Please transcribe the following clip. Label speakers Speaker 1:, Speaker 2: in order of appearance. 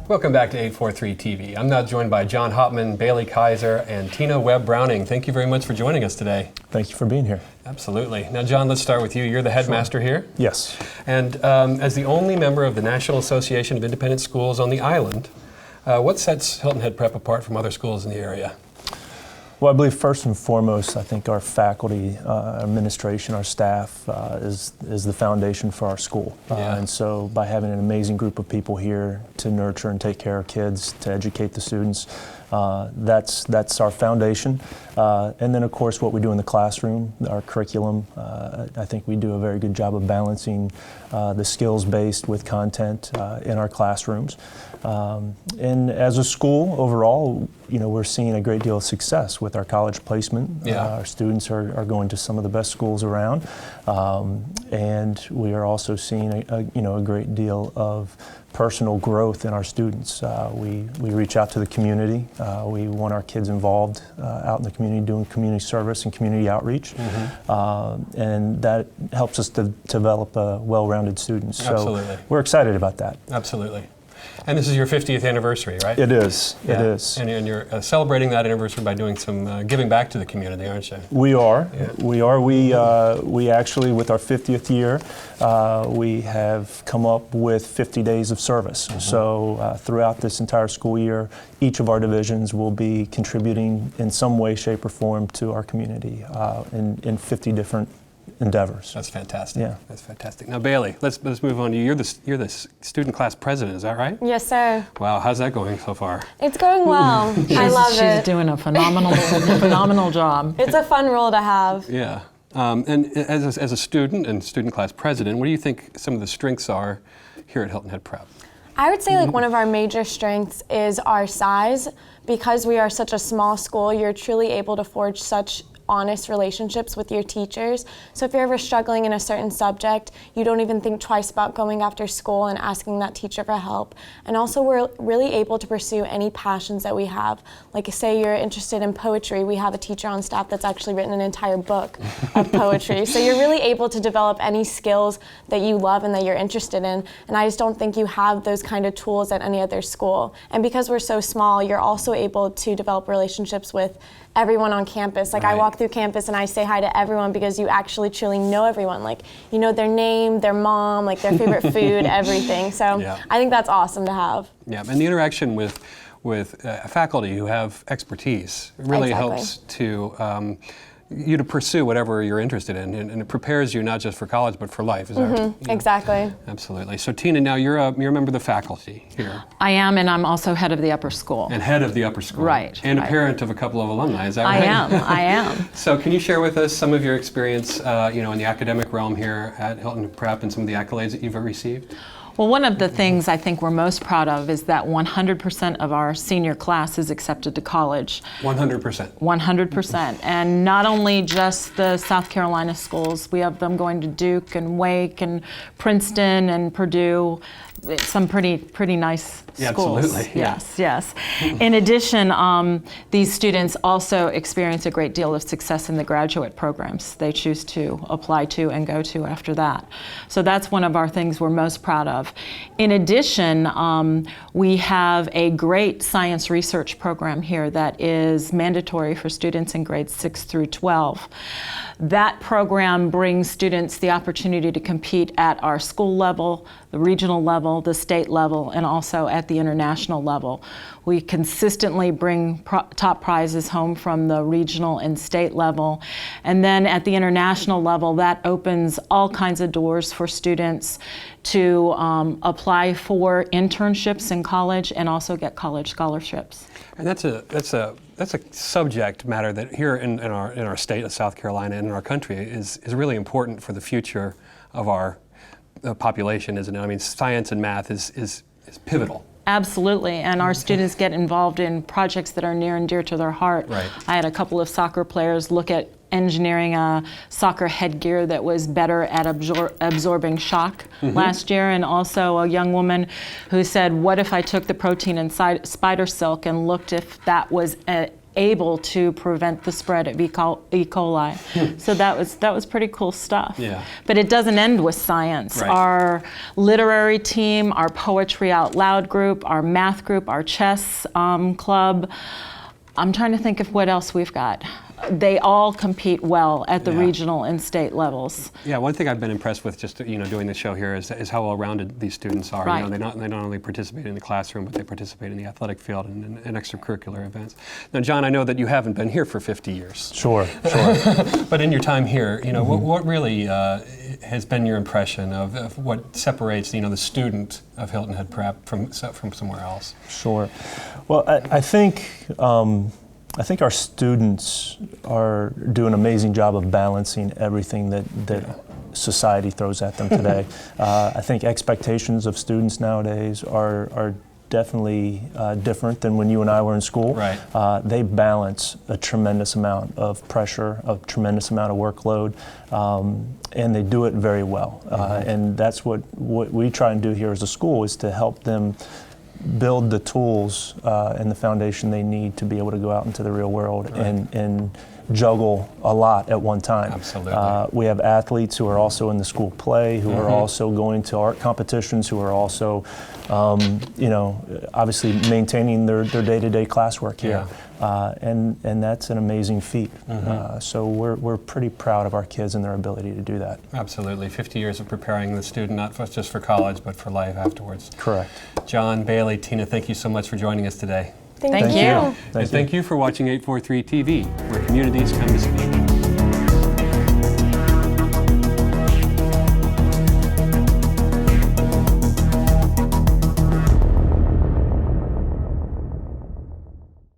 Speaker 1: Welcome back to 843 TV. I'm now joined by John Hopman, Bailey Kaiser, and Tina Webb-Browning. Thank you very much for joining us today.
Speaker 2: Thank you for being here.
Speaker 1: Absolutely. Now, John, let's start with you. You're the headmaster here.
Speaker 2: Yes.
Speaker 1: And as the only member of the National Association of Independent Schools on the island, what sets Hilton Head Prep apart from other schools in the area?
Speaker 2: Well, I believe first and foremost, I think our faculty, our administration, our staff is the foundation for our school. And so by having an amazing group of people here to nurture and take care of kids, to educate the students, that's our foundation. And then, of course, what we do in the classroom, our curriculum, I think we do a very good job of balancing the skills-based with content in our classrooms. And as a school overall, you know, we're seeing a great deal of success with our college placement. Our students are going to some of the best schools around, and we are also seeing a great deal of personal growth in our students. We reach out to the community. We want our kids involved out in the community doing community service and community outreach, and that helps us to develop well-rounded students.
Speaker 1: Absolutely.
Speaker 2: So we're excited about that.
Speaker 1: Absolutely. And this is your 50th annivery, right?
Speaker 2: It is. Yeah. It is.
Speaker 1: And you're celebrating that anniversary by doing some giving back to the community, aren't you?
Speaker 2: We are. Yeah. We are. We actually, with our 50th year, we have come up with 50 days of service. So throughout this entire school year, each of our divisions will be contributing in some way, shape, or form to our community in 50 different endeavors.
Speaker 1: That's fantastic.
Speaker 2: Yeah.
Speaker 1: That's fantastic. Now, Bailey, let's move on to you. You're the student class president, is that right?
Speaker 3: Yes, sir.
Speaker 1: Wow, how's that going so far?
Speaker 3: It's going well. I love it.
Speaker 4: She's doing a phenomenal job.
Speaker 3: It's a fun role to have.
Speaker 1: Yeah. And as a student and student class president, what do you think some of the strengths are here at Hilton Head Prep?
Speaker 3: I would say one of our major strengths is our size. Because we are such a small school, you're truly able to forge such honest relationships with your teachers. So if you're ever struggling in a certain subject, you don't even think twice about going after school and asking that teacher for help. And also we're really able to pursue any passions that we have. Like say you're interested in poetry, we have a teacher on staff that's actually written an entire book of poetry. So you're really able to develop any skills that you love and that you're interested in. And I just don't think you have those kind of tools at any other school. And because we're so small, you're also able to develop relationships with everyone on campus. Like I walk through campus and I say hi to everyone because you actually truly know everyone. Like you know their name, their mom, like their favorite food, everything. So I think that's awesome to have. Yeah,
Speaker 1: and the interaction with faculty who have expertise really helps to you to pursue whatever you're interested in, and it prepares you not just for college but for life. Is that
Speaker 3: exactly?
Speaker 1: Absolutely. So Tina, now you're a member of the faculty here.
Speaker 4: I am, and I'm also head of the upper school.
Speaker 1: And head of the upper school.
Speaker 4: Right.
Speaker 1: And a parent of a couple of alumni. Is that right?
Speaker 4: I am.
Speaker 1: So can you share with us some of your experience, in the academic realm here at Hilton Prep and some of the accolades that you've received?
Speaker 4: Well, one of the things I think we're most proud of is that 100% of our senior class is accepted to college.
Speaker 1: 100%?
Speaker 4: 100%. And not only just the South Carolina schools, we have them going to Duke and Wake and Princeton and Purdue. Some pretty nice schools.
Speaker 1: Absolutely.
Speaker 4: Yes. In addition, these students also experience a great deal of success in the graduate programs they choose to apply to and go to after that. So that's one of our things we're most proud of. In addition, we have a great science research program here that is mandatory for students in grades 6 through 12. That program brings students the opportunity to compete at our school level, the regional level, the state level, and also at the international level. We consistently bring top prizes home from the regional and state level. And then at the international level, that opens all kinds of doors for students to apply for internships in college and also get college scholarships.
Speaker 1: And that's a subject matter that here in our state of South Carolina and in our country is really important for the future of our population, isn't it? I mean, science and math is pivotal.
Speaker 4: Absolutely, and our students get involved in projects that are near and dear to their heart.
Speaker 1: Right.
Speaker 4: I had a couple of soccer players look at engineering a soccer headgear that was better at absorbing shock last year, and also a young woman who said, what if I took the protein inside spider silk and looked if that was able to prevent the spread of E. coli. So that was pretty cool stuff.
Speaker 1: Yeah.
Speaker 4: But it doesn't end with science.
Speaker 1: Right.
Speaker 4: Our literary team, our poetry out loud group, our math group, our chess club. I'm trying to think of what else we've got. They all compete well at the
Speaker 1: Yeah.
Speaker 4: regional and state levels.
Speaker 1: Yeah, one thing I've been impressed with just doing the show here is how well-rounded these students are.
Speaker 4: Right.
Speaker 1: They not only participate in the classroom, but they participate in the athletic field and extracurricular events. Now, John, I know that you haven't been here for 50 years.
Speaker 2: Sure.
Speaker 1: But in your time here, what really has been your impression of what separates the student of Hilton Head Prep from somewhere else?
Speaker 2: Sure. Well, I think our students are doing an amazing job of balancing everything that society throws at them today. I think expectations of students nowadays are definitely different than when you and I were in school.
Speaker 1: Right.
Speaker 2: They balance a tremendous amount of pressure, a tremendous amount of workload, and they do it very well. And that's what we try and do here as a school, is to help them build the tools and the foundation they need to be able to go out into the real world and juggle a lot at one time.
Speaker 1: Absolutely.
Speaker 2: We have athletes who are also in the school play, who are also going to art competitions, who are also, obviously maintaining their day-to-day classwork here. And that's an amazing feat. So we're pretty proud of our kids and their ability to do that.
Speaker 1: Absolutely. 50 years of preparing the student, not just for college, but for life afterwards.
Speaker 2: Correct.
Speaker 1: John, Bailey, Tina, thank you so much for joining us today.
Speaker 3: Thank
Speaker 4: Thank
Speaker 3: you.
Speaker 4: you.
Speaker 1: And thank you for watching 843 TV, where communities come to speak.